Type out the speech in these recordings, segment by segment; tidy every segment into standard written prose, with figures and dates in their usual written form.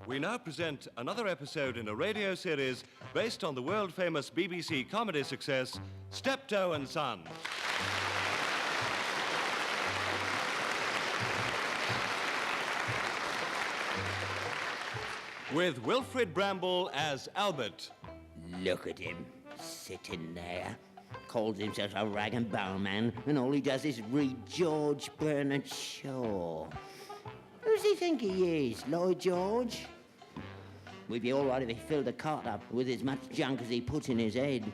We now present another episode in a radio series based on the world-famous BBC comedy success, Steptoe and Son. With Wilfred Bramble as Albert. Look at him, sitting there. Calls himself a rag and bone man, and all he does is read George Bernard Shaw. Who does he think he is, Lloyd George? We'd be all right if he filled the cart up with as much junk as he put in his head.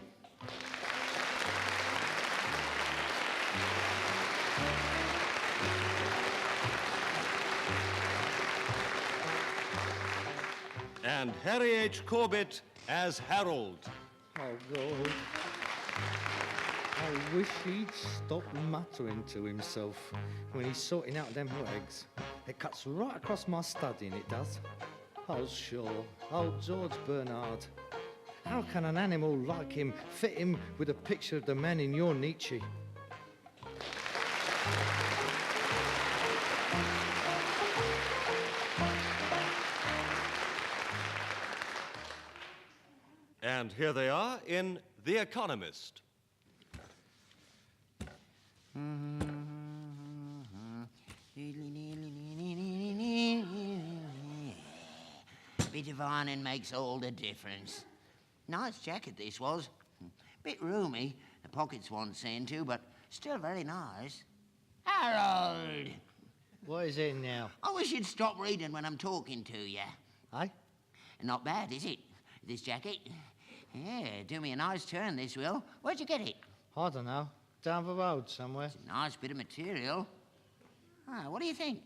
And Harry H. Corbett as Harold. Oh, God. I wish he'd stop muttering to himself when he's sorting out them rags. It cuts right across my studying, it does. Oh, sure. Oh, George Bernard. How can an animal like him fit in with a picture of the man in your Nietzsche? And here they are in The Economist. Bit of ironing makes all the difference. Nice jacket this was. Bit roomy, the pockets want seeing to, but still very nice. Harold! What is it now? I wish you'd stop reading when I'm talking to you. Eh? Not bad, is it? This jacket? Yeah, do me a nice turn, this will. Where'd you get it? I don't know. Down the road somewhere. It's a nice bit of material. Ah, what do you think?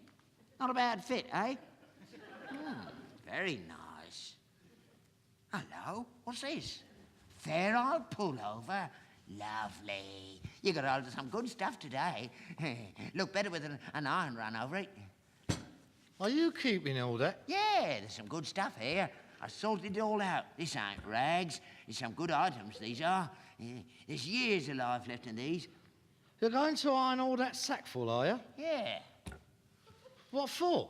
Not a bad fit, eh? Very nice. Hello, what's this? Fair old pullover. Lovely. You got hold of some good stuff today. Look better with an iron run over it. Are you keeping all that? Yeah, there's some good stuff here. I sorted it all out. This ain't rags. There's some good items, these are. There's years of life left in these. You're going to iron all that sack full, are you? Yeah. What for?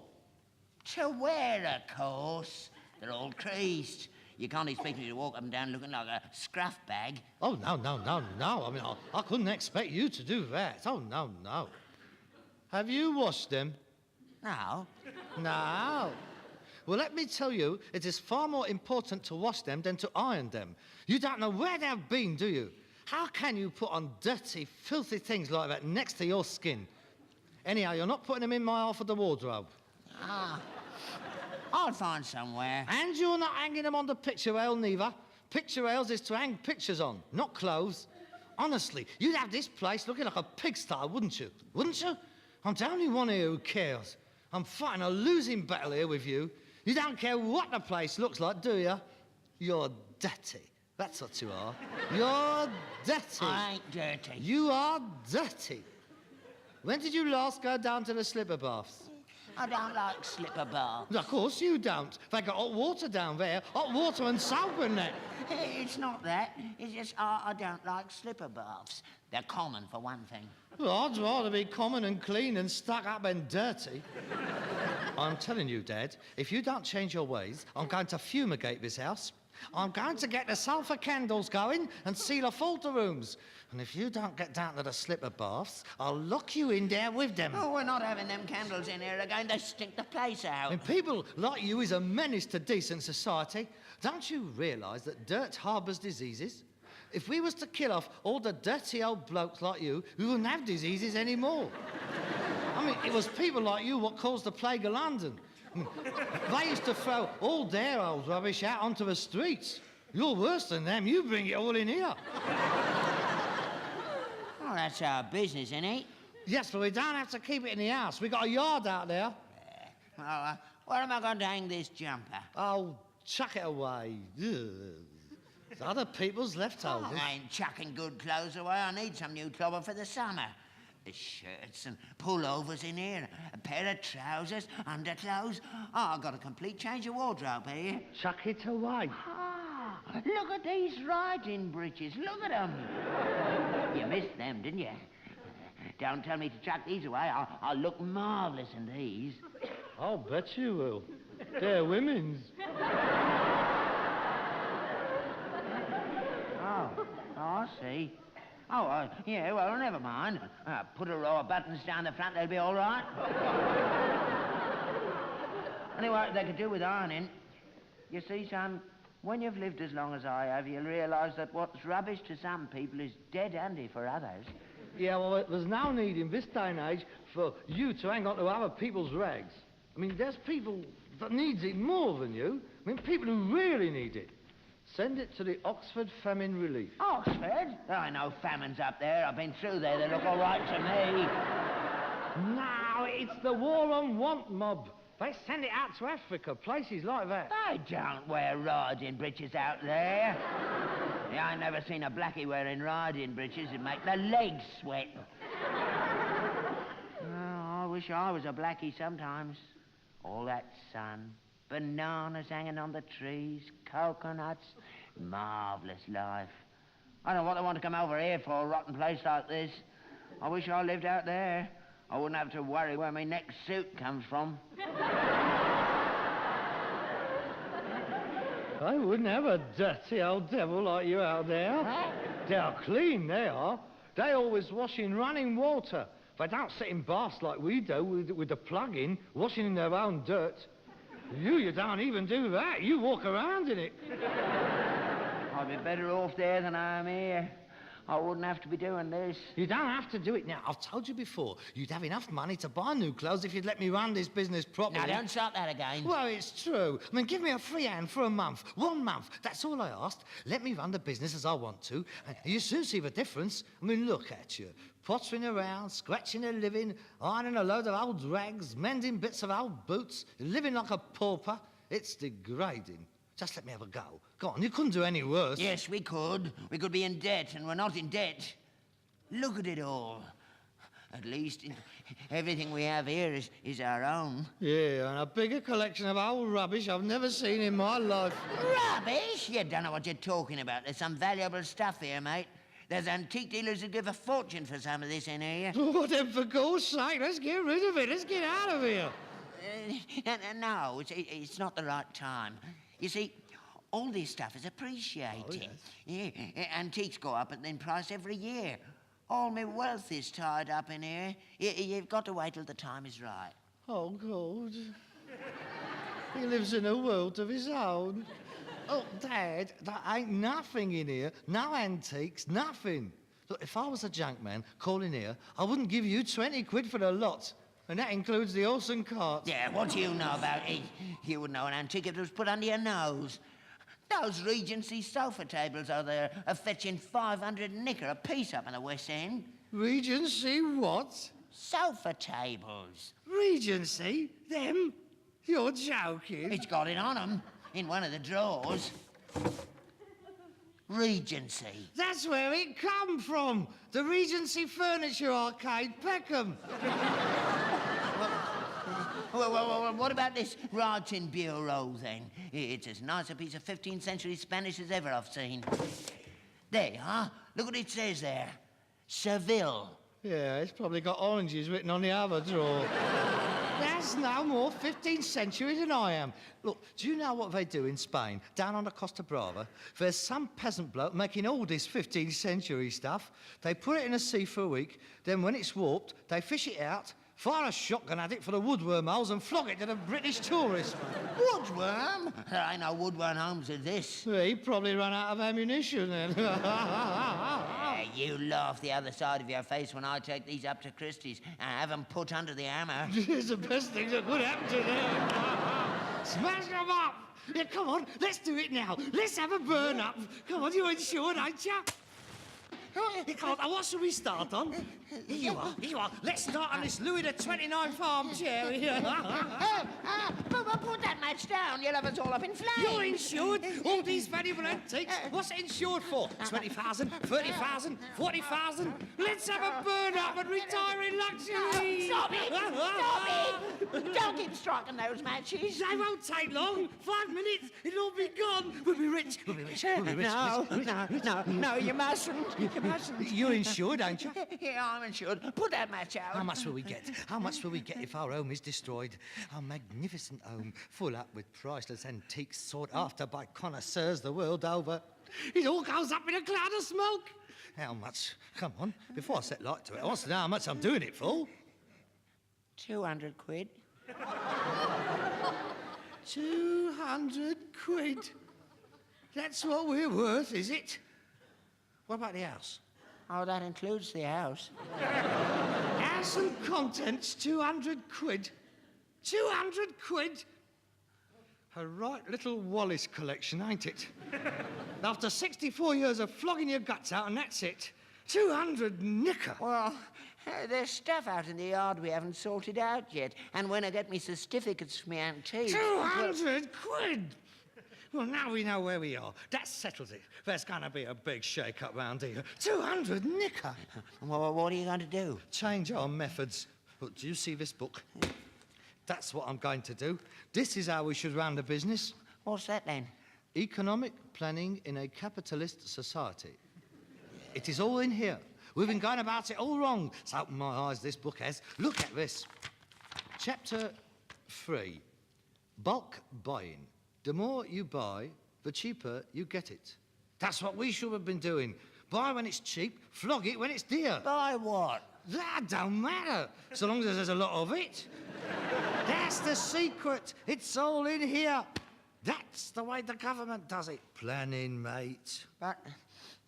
To wear, of course. They're all creased. You can't expect me to walk up and down looking like a scruff bag. Oh, no. I mean, I couldn't expect you to do that. Oh, no. Have you washed them? No. No. Well, let me tell you, it is far more important to wash them than to iron them. You don't know where they've been, do you? How can you put on dirty, filthy things like that next to your skin? Anyhow, you're not putting them in my half of the wardrobe. I'll find somewhere. And you're not hanging them on the picture rail, neither. Picture rails is to hang pictures on, not clothes. Honestly, you'd have this place looking like a pigsty, wouldn't you? Wouldn't you? I'm the only one here who cares. I'm fighting a losing battle here with you. You don't care what the place looks like, do you? You're dirty. That's what you are. You're dirty. I ain't dirty. You are dirty. When did you last go down to the slipper baths? I don't like slipper baths. Of course you don't. They got hot water down there. Hot water and soap in there. It's not that. It's just I don't like slipper baths. They're common, for one thing. Well, I'd rather be common and clean and stuck up and dirty. I'm telling you, Dad, if you don't change your ways, I'm going to fumigate this house. I'm going to get the sulphur candles going and seal off all the rooms. And if you don't get down to the slipper baths, I'll lock you in there with them. Oh, we're not having them candles in here again. They stink the place out. And people like you is a menace to decent society. Don't you realise that dirt harbours diseases? If we was to kill off all the dirty old blokes like you, we wouldn't have diseases anymore. I mean, it was people like you what caused the plague of London. They used to throw all their old rubbish out onto the streets. You're worse than them. You bring it all in here. Oh, that's our business, isn't it? Yes, but we don't have to keep it in the house. We got a yard out there. Well, where am I going to hang this jumper? Oh, chuck it away. Ugh. It's other people's leftovers. Oh, I ain't chucking good clothes away. I need some new clothes for the summer. There's shirts and pullovers in here, a pair of trousers, underclothes. Oh, I've got a complete change of wardrobe here. Chuck it away. Ah, look at these riding breeches. Look at them. You missed them, didn't you? Don't tell me to chuck these away. I'll look marvellous in these. I'll bet you will. They're women's. Oh, I see. Oh, yeah, well, never mind. Put a row of buttons down the front, they'll be all right. Anyway, they could do with ironing. You see, son, when you've lived as long as I have, you'll realise that what's rubbish to some people is dead handy for others. Yeah, well, there's no need in this day and age for you to hang on to other people's rags. I mean, there's people that needs it more than you. I mean, people who really need it. Send it to the Oxford Famine Relief. Oxford? I know famines up there. I've been through there. They look all right to me. No, it's the War on Want mob. They send it out to Africa, places like that. They don't wear riding breeches out there. Yeah, I never seen a blackie wearing riding breeches. It'd make the legs sweat. Oh, I wish I was a blackie sometimes. All that sun, bananas hanging on the trees, coconuts, marvellous life. I don't know what they want to come over here for, a rotten place like this. I wish I lived out there. I wouldn't have to worry where my next suit comes from. I wouldn't have a dirty old devil like you out there. Huh? They are clean, they are. They always wash in running water. They don't sit in baths like we do with the plug in, washing in their own dirt. You don't even do that. You walk around in it. I'd be better off there than I am here. I wouldn't have to be doing this. You don't have to do it now. I've told you before, you'd have enough money to buy new clothes if you'd let me run this business properly. Now, don't start that again. Well, it's true. I mean, give me a free hand for a month. 1 month. That's all I asked. Let me run the business as I want to. And you soon see the difference. I mean, look at you. Pottering around, scratching a living, ironing a load of old rags, mending bits of old boots, living like a pauper. It's degrading. Just let me have a go. Go on, you couldn't do any worse. Yes, we could. We could be in debt, and we're not in debt. Look at it all. At least everything we have here is our own. Yeah, and a bigger collection of old rubbish I've never seen in my life. Rubbish? You don't know what you're talking about. There's some valuable stuff here, mate. There's antique dealers who give a fortune for some of this in here. Oh, then for God's sake, let's get rid of it. Let's get out of here. No, it's not the right time. You see, all this stuff is appreciating. Oh, yes. Yeah, antiques go up in price every year. All my wealth is tied up in here. You've got to wait till the time is right. Oh, God. He lives in a world of his own. Oh, Dad, there ain't nothing in here. No antiques, nothing. Look, if I was a junk man calling here, I wouldn't give you 20 quid for the lot. And that includes the horse and cart. Yeah, what do you know about it? You wouldn't know an antique if it was put under your nose. Those Regency sofa tables are there are fetching 500 knicker a piece up in the West End. Regency what? Sofa tables. Regency? Them? You're joking. It's got it on them in one of the drawers. Regency. That's where it come from. The Regency Furniture Arcade, Peckham. Well, what about this writing bureau, then? It's as nice a piece of 15th century Spanish as ever I've seen. There you are. Look what it says there. Seville. Yeah, it's probably got oranges written on the other drawer. That's no more 15th century than I am. Look, do you know what they do in Spain, down on the Costa Brava? There's some peasant bloke making all this 15th century stuff. They put it in the sea for a week, then when it's warped, they fish it out, fire a shotgun at it for the woodworm holes and flog it to the British tourists. Woodworm? I know woodworm homes are this. Yeah, he probably run out of ammunition then. You laugh the other side of your face when I take these up to Christie's and have them put under the hammer. It's the best thing that could happen to them. Smash them up! Yeah, come on, let's do it now. Let's have a burn up. Come on, you're insured, ain't you? Come on, what should we start on? Here you are. Let's start on this Louis the 29th armchair. Put that match down. You'll have us all up in flames. You're insured. All these valuable antiques. What's it insured for? 20,000, 30,000, 40,000. Let's have a burn up and retire in luxury. Stop it! Stop it! Don't keep striking those matches. They won't take long. 5 minutes, it'll all be gone. We'll be rich. We'll be rich. We'll be rich. No, you mustn't. You're insured, ain't you? Yeah, I'm insured. Put that match out. How much will we get? How much will we get if our home is destroyed? Our magnificent home, full up with priceless antiques sought after by connoisseurs the world over. It all goes up in a cloud of smoke. How much? Come on, before I set light to it, I want to know how much I'm doing it for. 200 quid. 200 quid. That's what we're worth, is it? What about the house? Oh, that includes the house. House and contents, 200 quid. 200 quid? A right little Wallace collection, ain't it? After 64 years of flogging your guts out, and that's it. 200 knicker. Well, there's stuff out in the yard we haven't sorted out yet. And when I get me certificates for my antiques... 200 quid! Well, now we know where we are. That settles it. There's going to be a big shake-up round here. 200 knicker! Well, what are you going to do? Change our methods. Look, do you see this book? That's what I'm going to do. This is how we should run the business. What's that, then? Economic planning in a capitalist society. It is all in here. We've been going about it all wrong. It's opened my eyes, this book has. Look at this. Chapter 3. Bulk buying. The more you buy, the cheaper you get it. That's what we should have been doing. Buy when it's cheap, flog it when it's dear. Buy what? That don't matter, so long as there's a lot of it. That's the secret. It's all in here. That's the way the government does it. Planning, mate. But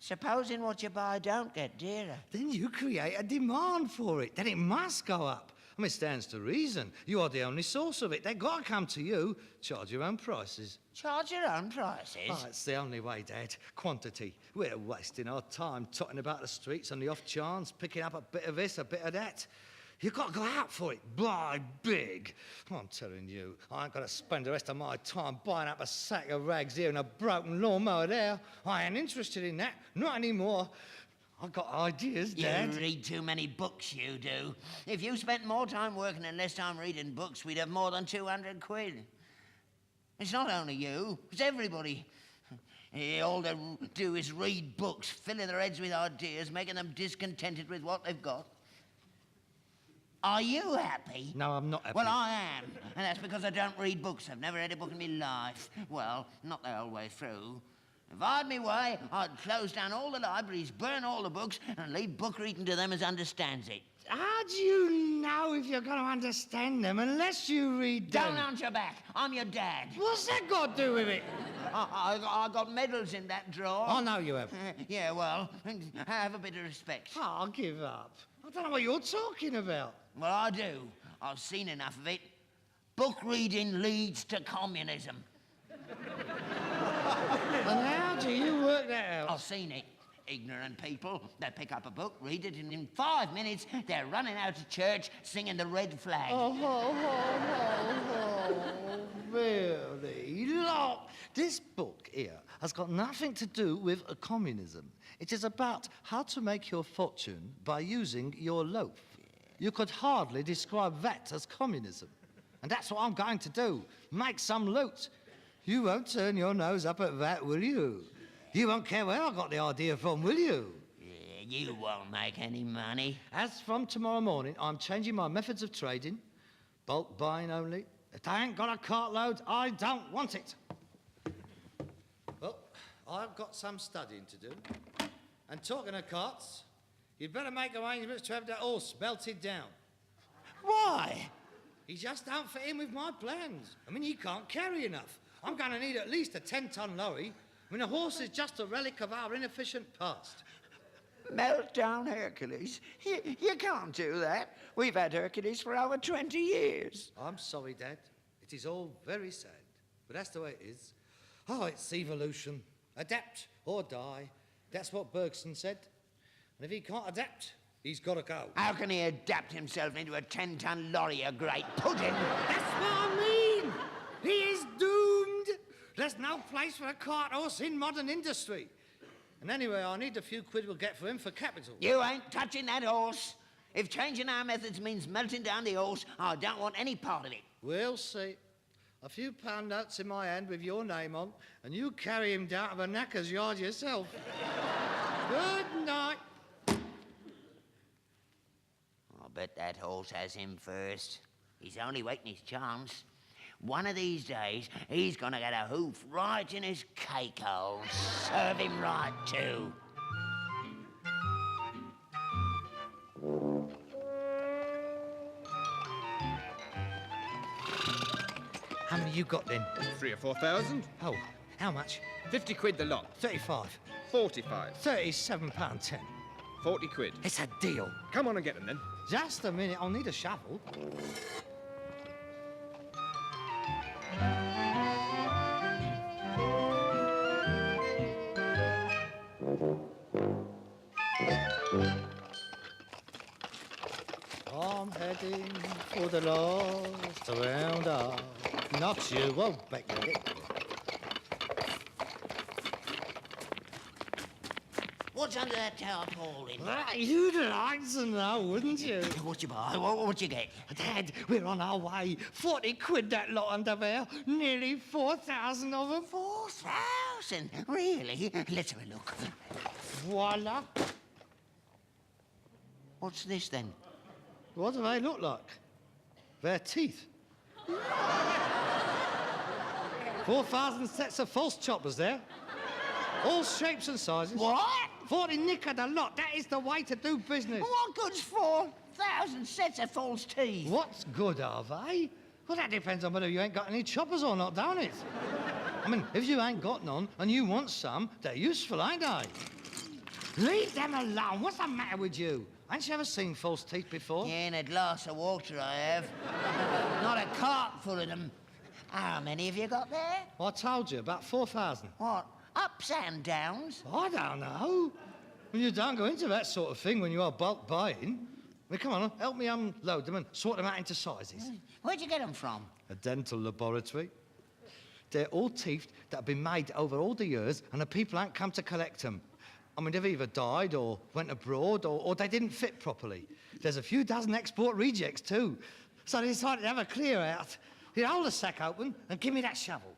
supposing what you buy don't get dearer. Then you create a demand for it. Then it must go up. I mean, it stands to reason. You are the only source of it. They've got to come to you. Charge your own prices. Charge your own prices? Oh, it's the only way, Dad. Quantity. We're wasting our time trotting about the streets on the off chance, picking up a bit of this, a bit of that. You've got to go out for it. Buy big. I'm telling you, I ain't got to spend the rest of my time buying up a sack of rags here and a broken lawnmower there. I ain't interested in that. Not anymore. I've got ideas, Dad. You read too many books, you do. If you spent more time working and less time reading books, we'd have more than 200 quid. It's not only you, it's everybody. All they do is read books, filling their heads with ideas, making them discontented with what they've got. Are you happy? No, I'm not happy. Well, I am, and that's because I don't read books. I've never read a book in my life. Well, not the whole way through. If I had my way, I'd close down all the libraries, burn all the books, and leave book reading to them as understands it. How do you know if you're going to understand them unless you read them? Don't answer back. I'm your dad. What's that got to do with it? I got medals in that drawer. I know you have. Yeah, well, have a bit of respect. Oh, I'll give up. I don't know what you're talking about. Well, I do. I've seen enough of it. Book reading leads to communism. And how do you work that out? I've seen it. Ignorant people, they pick up a book, read it, and in 5 minutes, they're running out of church singing the red flag. Oh, really? Look, this book here has got nothing to do with communism. It is about how to make your fortune by using your loaf. You could hardly describe that as communism. And that's what I'm going to do, make some loot. You won't turn your nose up at that, will you? You won't care where I got the idea from, will you? Yeah, you won't make any money. As from tomorrow morning, I'm changing my methods of trading. Bulk buying only. If I ain't got a cartload, I don't want it. Well, I've got some studying to do. And talking of carts, you'd better make arrangements to have that horse melted down. Why? He just don't fit in with my plans. I mean, he can't carry enough. I'm going to need at least a 10-ton lorry. I mean, a horse is just a relic of our inefficient past. Melt down Hercules? You can't do that. We've had Hercules for over 20 years. I'm sorry, Dad. It is all very sad. But that's the way it is. Oh, it's evolution. Adapt or die. That's what Bergson said. And if he can't adapt, he's got to go. How can he adapt himself into a 10-ton lorry, a great pudding? That's what I mean. He is doomed. There's no place for a cart horse in modern industry. And anyway, I need the few quid we'll get for him for capital. You ain't touching that horse. If changing our methods means melting down the horse, I don't want any part of it. We'll see. A few pound notes in my hand with your name on, and you carry him down to the knacker's yard yourself. Good night. I bet that horse has him first. He's only waiting his chance. One of these days, he's gonna get a hoof right in his cake hole. Serve him right, too. How many you got then? 3 or 4,000. Oh, how much? 50 quid the lot. 35. 45. £37.10. 40 quid. It's a deal. Come on and get them then. Just a minute, I'll need a shovel. I'm heading for the lost round-up. Knocks you won't back it. What's under that tarpaulin? You'd like to know, wouldn't you? What you buy? What you get? Dad, we're on our way. 40 quid that lot under there. Nearly 4,000 of them. 4,000? Really? Let's have a look. Voila. What's this, then? What do they look like? Their teeth. 4,000 sets of false choppers there. All shapes and sizes. What? 40 nicker the lot. That is the way to do business. What good's 4,000 sets of false teeth? What's good, are they? Well, that depends on whether you ain't got any choppers or not, don't it? I mean, if you ain't got none and you want some, they're useful, ain't they? Leave them alone. What's the matter with you? Ain't you ever seen false teeth before? Yeah, in a glass of water I have. Not a cart full of them. How many have you got there? I told you, about 4,000. What? Ups and downs? I don't know. Well, you don't go into that sort of thing when you are bulk buying. Well, come on, help me unload them and sort them out into sizes. Where'd you get them from? A dental laboratory. They're all teeth that have been made over all the years and the people ain't come to collect them. I mean, they've either died or went abroad or they didn't fit properly. There's a few dozen export rejects, too. So they decided to have a clear out. Here, hold the sack open and give me that shovel.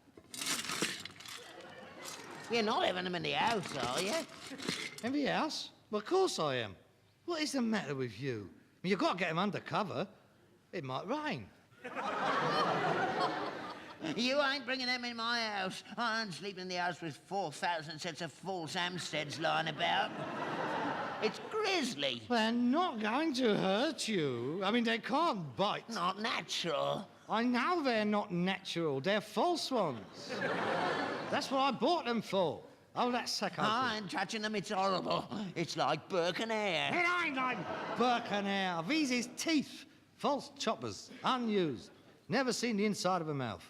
You're not having them in the house, are you? In the house? Well, of course I am. What is the matter with you? I mean, you've got to get them under cover. It might rain. You ain't bringing them in my house. I ain't sleeping in the house with 4,000 sets of false Amsteads lying about. It's grisly. They're not going to hurt you. I mean, they can't bite. Not natural. I know they're not natural. They're false ones. That's what I bought them for. Oh, that sack open. I ain't touching them. It's horrible. It's like Burke and Hare. It ain't like Burke and Hare. These is teeth. False choppers. Unused. Never seen the inside of a mouth.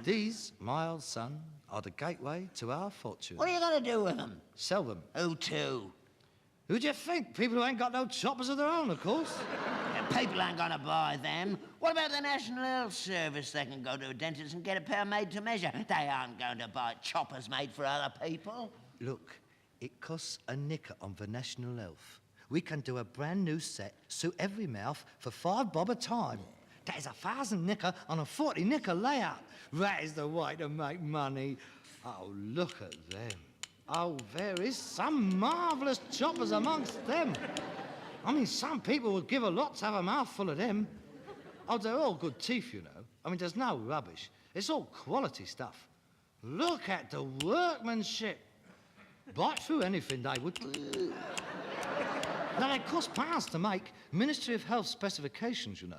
These, my old son, are the gateway to our fortune. What are you going to do with them? Sell them. Who to? Who do you think? People who ain't got no choppers of their own, of course. People ain't going to buy them. What about the National Health Service? They can go to a dentist and get a pair made to measure. They aren't going to buy choppers made for other people. Look, it costs a nicker on the National Health. We can do a brand new set, suit every mouth, for £5 bob a time. That is 1,000 nicker on a 40 nicker layout. That is the way to make money. Oh, look at them. Oh, there is some marvellous choppers amongst them. I mean, some people would give a lot to have a mouthful of them. Oh, they're all good teeth, you know. I mean, there's no rubbish. It's all quality stuff. Look at the workmanship. Bite through anything, they would. Now, they cost pounds to make. Ministry of Health specifications, you know.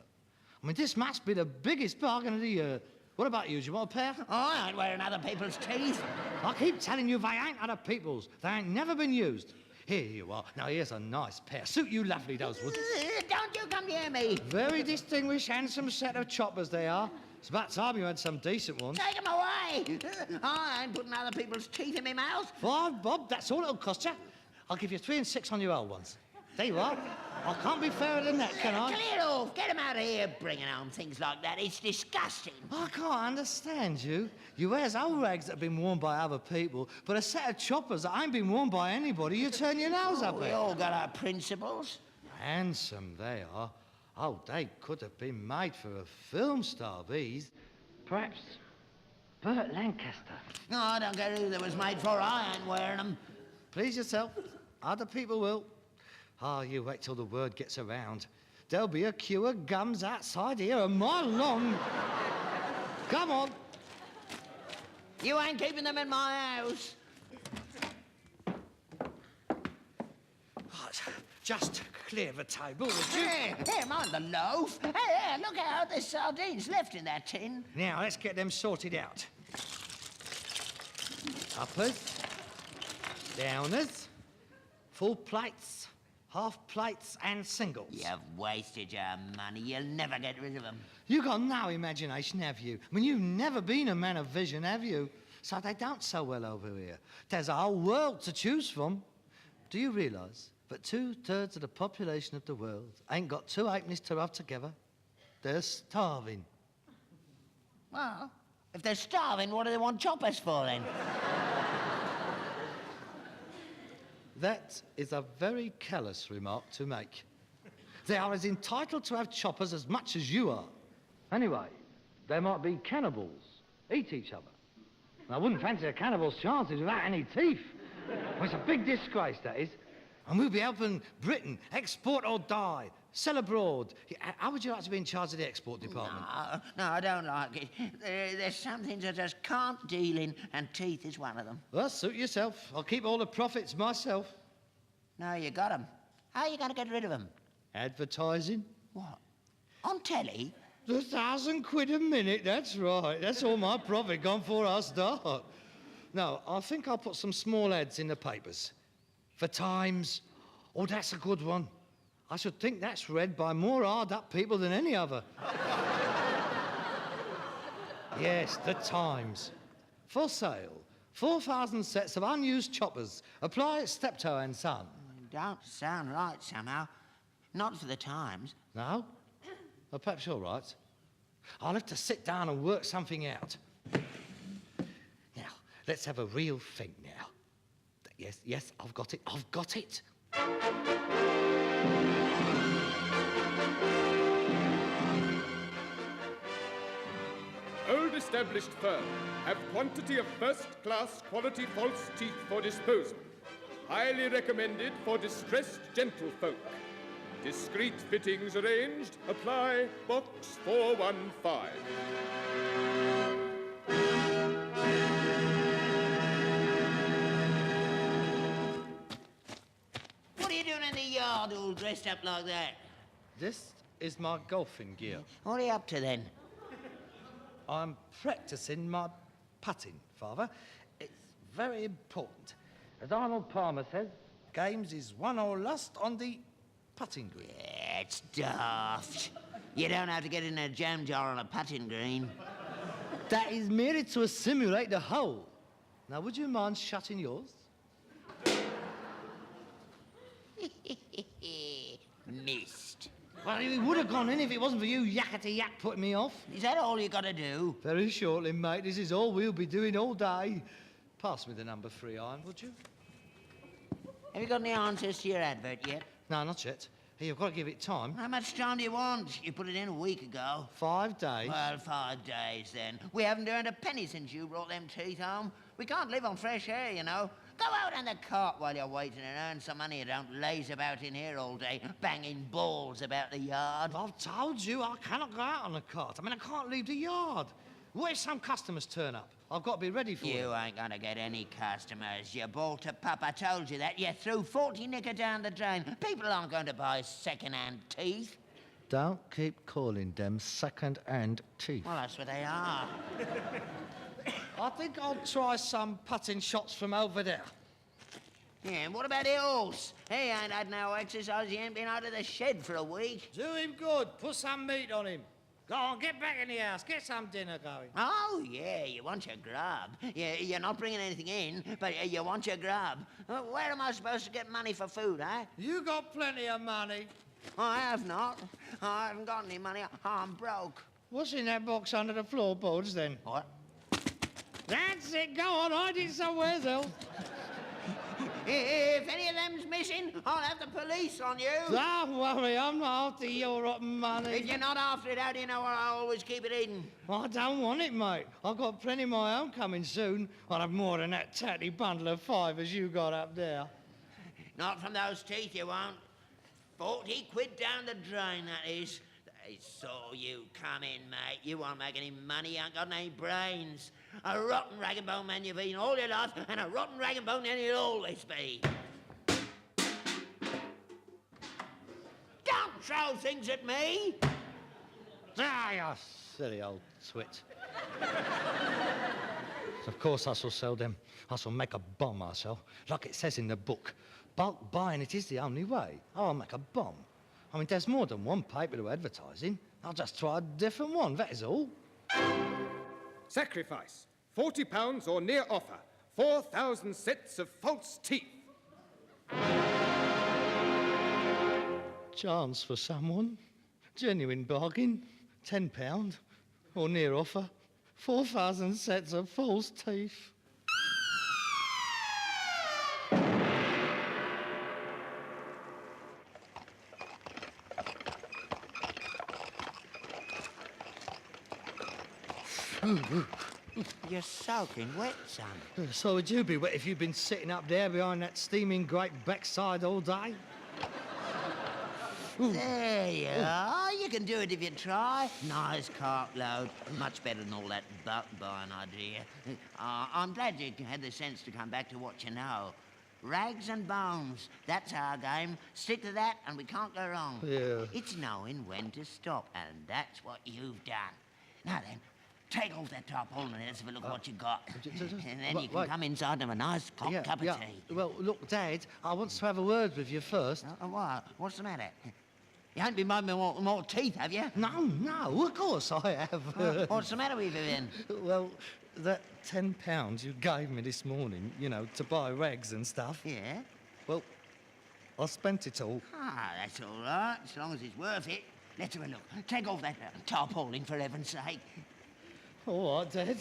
I mean, this must be the biggest bargain of the year. What about you? Do you want a pair? I ain't wearing other people's teeth. I keep telling you, they ain't other people's. They ain't never been used. Here you are. Now, here's a nice pair. Suit you lovely, those would. Don't you come near me. Very distinguished, handsome set of choppers they are. It's about time you had some decent ones. Take them away. I ain't putting other people's teeth in my mouth. £5 bob, that's all it'll cost you. I'll give you 3 and 6 on your old ones. There you are. I can't be fairer than that, can I? Clear off. Get them out of here bringing home things like that. It's disgusting. I can't understand you. You wears old rags that have been worn by other people, but a set of choppers that ain't been worn by anybody, you turn your nose up We at. all got our principles. Handsome they are. Oh, they could have been made for a film star, these. Perhaps Burt Lancaster. No, I don't care who they was made for. I ain't wearing them. Please yourself. Other people will. Ah, you wait till the word gets around. There'll be a queue of gums outside here a mile long. Come on. You ain't keeping them in my house. Right, just clear the table, would you? Here, mind the loaf. Hey, look out, there's sardines left in that tin. Now, let's get them sorted out. Uppers, downers, full plates, half plates and singles. You've wasted your money. You'll never get rid of them. You got no imagination, have you? I mean, you've never been a man of vision, have you? So they don't sell well over here. There's a whole world to choose from. Do you realise that 2/3 of the population of the world ain't got 2 halfpennies to rub together? They're starving. Well, if they're starving, what do they want choppers for, then? That is a very callous remark to make. They are as entitled to have choppers as much as you are. Anyway, they might be cannibals, eat each other. And I wouldn't fancy a cannibal's chances without any teeth. Well, it's a big disgrace, that is. And we'll be helping Britain export or die, sell abroad. How would you like to be in charge of the export department? No, I don't like it. There's some things I just can't deal in, and teeth is one of them. Well, suit yourself. I'll keep all the profits myself. No, you got them. How are you going to get rid of them? Advertising? What? On telly? £1,000 a minute, that's right. That's all my profit gone for I start. No, I think I'll put some small ads in the papers. For Times. Oh, that's a good one. I should think that's read by more hard-up people than any other. Yes, the Times. For sale. 4,000 sets of unused choppers. Apply at Steptoe and Son. Don't sound right somehow. Not for the Times. No? Well, perhaps you're right. I'll have to sit down and work something out. Now, let's have a real think now. Yes, I've got it. Old established firm have quantity of first-class quality false teeth for disposal. Highly recommended for distressed gentlefolk. Discreet fittings arranged. Apply box 415. What are you doing in the yard all dressed up like that? This is my golfing gear. What are you up to then? I'm practicing my putting, Father. It's very important. As Arnold Palmer says, games is won or lost on the putting green. Yeah, it's daft. You don't have to get in a jam jar on a putting green. That is merely to simulate the hole. Now, would you mind shutting yours? Missed. Well, he would have gone in if it wasn't for you yakety-yak putting me off. Is that all you got to do? Very shortly, mate. This is all we'll be doing all day. Pass me the number 3 iron, would you? Have you got any answers to your advert yet? No, not yet. Hey, you've got to give it time. How much time do you want? You put it in a week ago. 5 days. Well, 5 days then. We haven't earned a penny since you brought them teeth home. We can't live on fresh air, you know. Go out on the cart while you're waiting and earn some money. Don't laze about in here all day, banging balls about the yard. I've told you I cannot go out on the cart. I mean, I can't leave the yard. What if some customers turn up? I've got to be ready for them. You ain't gonna get any customers. You bought a pup, I told you that. You threw 40 knicker down the drain. People aren't going to buy second-hand teeth. Don't keep calling them second-hand teeth. Well, that's what they are. I think I'll try some putting shots from over there. Yeah, and what about Hills? He ain't had no exercise. He ain't been out of the shed for a week. Do him good. Put some meat on him. Go on, get back in the house. Get some dinner going. Oh, yeah, you want your grub. You're not bringing anything in, but you want your grub. Where am I supposed to get money for food, eh? You got plenty of money. I have not. I haven't got any money. I'm broke. What's in that box under the floorboards, then? What? That's it. Go on, hide it somewhere else. If any of them's missing, I'll have the police on you. Don't worry, I'm not after your rotten money. If you're not after it, how do you know I always keep it hidden? I don't want it, mate. I've got plenty of my own coming soon. I'll have more than that tatty bundle of 5 as you got up there. Not from those teeth, you won't. 40 quid down the drain, that is. They saw you come in, mate. You won't make any money, you ain't got any brains. A rotten rag and bone man you've been all your life, and a rotten rag and bone man you'll always be. Don't throw things at me! Ah, you silly old twit. Of course I shall sell them. I shall make a bomb, I shall. Like it says in the book. Bulk buying it is the only way. I'll make a bomb. I mean, there's more than one paper to advertising. I'll just try a different one, that is all. Sacrifice. £40 or near offer. 4,000 sets of false teeth. Chance for someone. Genuine bargain. £10 or near offer. 4,000 sets of false teeth. You're soaking wet, son. So would you be wet if you'd been sitting up there behind that steaming great backside all day? There you are. You can do it if you try. Nice cartload. Much better than all that bulk buying idea. I'm glad you had the sense to come back to what you know. Rags and bones. That's our game. Stick to that and we can't go wrong. Yeah. It's knowing when to stop, and that's what you've done. Now then, take off that tarpaulin and let's have a look what you got. And then you can come inside and have a nice hot cup of tea. Well, look, Dad, I want to have a word with you first. What? What's the matter? You haven't been made more teeth, have you? No, of course I have. What's the matter with you then? Well, that £10 you gave me this morning, you know, to buy rags and stuff. Yeah? Well, I spent it all. Ah, that's all right, as long as it's worth it. Let's have a look. Take off that tarpaulin, for heaven's sake. All right, Dad.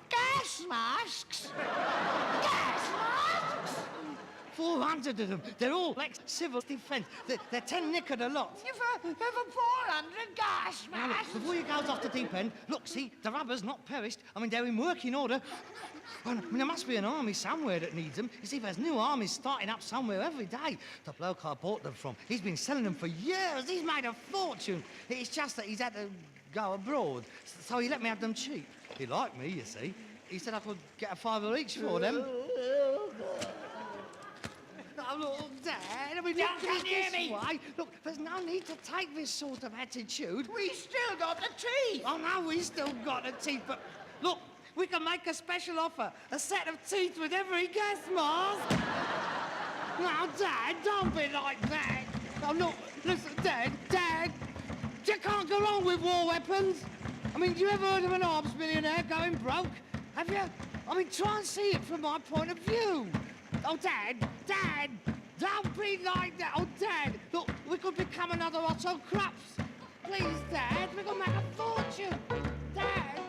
Gas masks? Gas masks? 400 of them. They're all ex-civil defence. They're 10 knickered a lot. You've over 400 gas Now, look, masks? before you goes off the deep end, look, see, the rubber's not perished. I mean, they're in working order. I mean, there must be an army somewhere that needs them. You see, there's new armies starting up somewhere every day. The bloke I bought them from, he's been selling them for years. He's made a fortune. It's just that he's had to go abroad, so he let me have them cheap. He liked me, you see. He said I could get a £5 each for them. Oh, look, Dad, I mean, Don't look, come near this me. way. Look, there's no need to take this sort of attitude. We still got the teeth. Oh, no, we still got the teeth, but look, we can make a special offer. A set of teeth with every gas mask. Now, Dad, don't be like that. Oh, look, listen, Dad, you can't go wrong with war weapons. I mean, you ever heard of an arms millionaire going broke? Have you? I mean, try and see it from my point of view. Oh, Dad, don't be like that. Oh, Dad, look, we could become another Otto Krups. Please, Dad, we could make a fortune. Dad.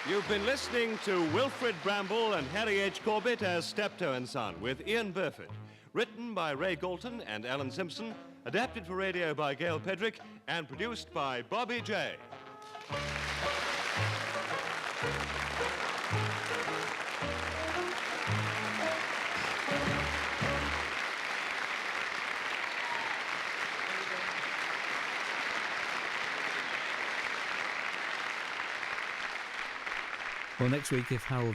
You've been listening to Wilfred Bramble and Harry H. Corbett as Steptoe and Son with Ian Burford. Written by Ray Galton and Alan Simpson, adapted for radio by Gail Pedrick, and produced by Bobby J. Well, next week, if Harold